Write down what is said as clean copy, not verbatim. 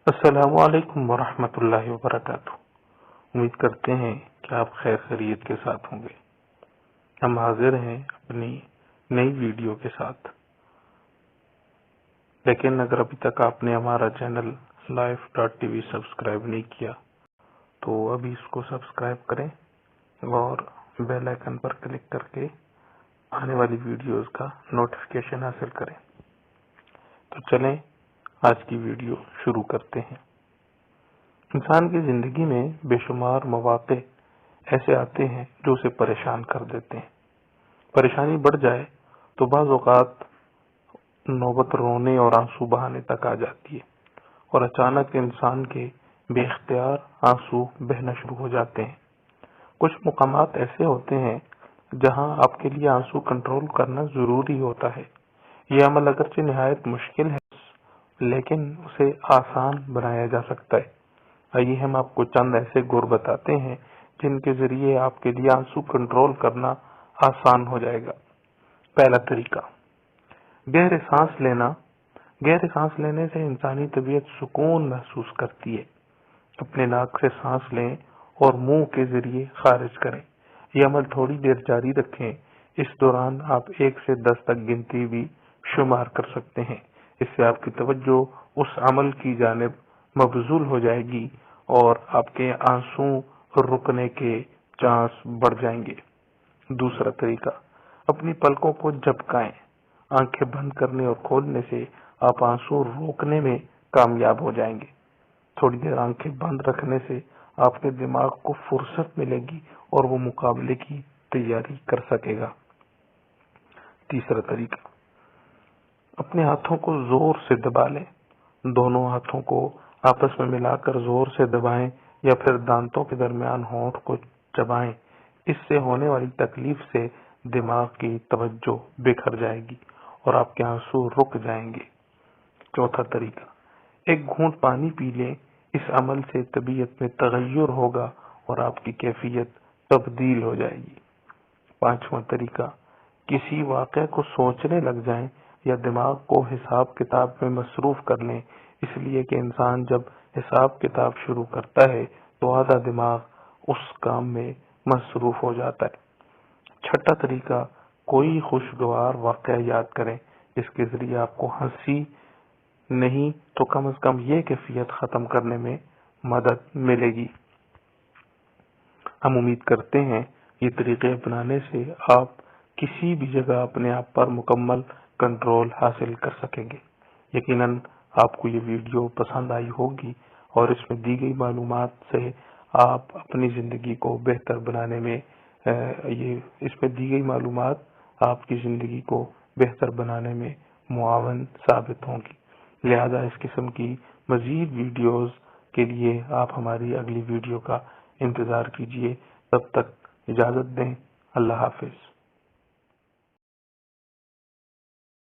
السلام علیکم ورحمۃ اللہ وبرکاتہ۔ امید کرتے ہیں کہ آپ خیر خیریت کے ساتھ ہوں گے۔ ہم حاضر ہیں اپنی نئی ویڈیو کے ساتھ، لیکن اگر ابھی تک آپ نے ہمارا چینل life.tv سبسکرائب نہیں کیا تو ابھی اس کو سبسکرائب کریں اور بیل آئیکن پر کلک کر کے آنے والی ویڈیوز کا نوٹیفیکیشن حاصل کریں۔ تو چلیں آج کی ویڈیو شروع کرتے ہیں۔ انسان کی زندگی میں بے شمار مواقع ایسے آتے ہیں جو اسے پریشان کر دیتے ہیں۔ پریشانی بڑھ جائے تو بعض اوقات نوبت رونے اور آنسو بہانے تک آ جاتی ہے، اور اچانک انسان کے بے اختیار آنسو بہنا شروع ہو جاتے ہیں۔ کچھ مقامات ایسے ہوتے ہیں جہاں آپ کے لیے آنسو کنٹرول کرنا ضروری ہوتا ہے۔ یہ عمل اگرچہ نہایت مشکل ہے لیکن اسے آسان بنایا جا سکتا ہے۔ آئیے ہم آپ کو چند ایسے گر بتاتے ہیں جن کے ذریعے آپ کے لیے آنسو کنٹرول کرنا آسان ہو جائے گا۔ پہلا طریقہ، گہرے سانس لینا۔ گہرے سانس لینے سے انسانی طبیعت سکون محسوس کرتی ہے۔ اپنے ناک سے سانس لیں اور منہ کے ذریعے خارج کریں۔ یہ عمل تھوڑی دیر جاری رکھیں۔ اس دوران آپ 1 سے 10 تک گنتی بھی شمار کر سکتے ہیں۔ اس سے آپ کی توجہ اس عمل کی جانب مبذول ہو جائے گی اور آپ کے آنسو رکنے کے چانس بڑھ جائیں گے۔ دوسرا طریقہ، اپنی پلکوں کو جھپکائیں۔ آنکھیں بند کرنے اور کھولنے سے آپ آنسو روکنے میں کامیاب ہو جائیں گے۔ تھوڑی دیر آنکھیں بند رکھنے سے آپ کے دماغ کو فرصت ملے گی اور وہ مقابلے کی تیاری کر سکے گا۔ تیسرا طریقہ، اپنے ہاتھوں کو زور سے دبا لیں۔ دونوں ہاتھوں کو آپس میں ملا کر زور سے دبائیں یا پھر دانتوں کے درمیان ہونٹ کو چبائیں۔ اس سے ہونے والی تکلیف سے دماغ کی توجہ بکھر جائے گی اور آپ کے آنسو رک جائیں گے۔ چوتھا طریقہ، 1 گھونٹ پانی پی لیں۔ اس عمل سے طبیعت میں تغیر ہوگا اور آپ کی کیفیت تبدیل ہو جائے گی۔ پانچواں طریقہ، کسی واقعے کو سوچنے لگ جائیں یا دماغ کو حساب کتاب میں مصروف کر لیں، اس لیے کہ انسان جب حساب کتاب شروع کرتا ہے تو آدھا دماغ اس کام میں مصروف ہو جاتا ہے۔ چھٹا طریقہ، کوئی خوشگوار واقعہ یاد کریں جس کے ذریعے آپ کو ہنسی نہیں تو کم از کم یہ کیفیت ختم کرنے میں مدد ملے گی۔ ہم امید کرتے ہیں یہ طریقے اپنانے سے آپ کسی بھی جگہ اپنے آپ پر مکمل کنٹرول حاصل کر سکیں گے۔ یقیناً آپ کو یہ ویڈیو پسند آئی ہوگی اور اس میں دی گئی معلومات سے آپ اپنی زندگی کو بہتر بنانے میں اس میں دی گئی معلومات آپ کی زندگی کو بہتر بنانے میں معاون ثابت ہوں گی۔ لہذا اس قسم کی مزید ویڈیوز کے لیے آپ ہماری اگلی ویڈیو کا انتظار کیجیے۔ تب تک اجازت دیں۔ اللہ حافظ۔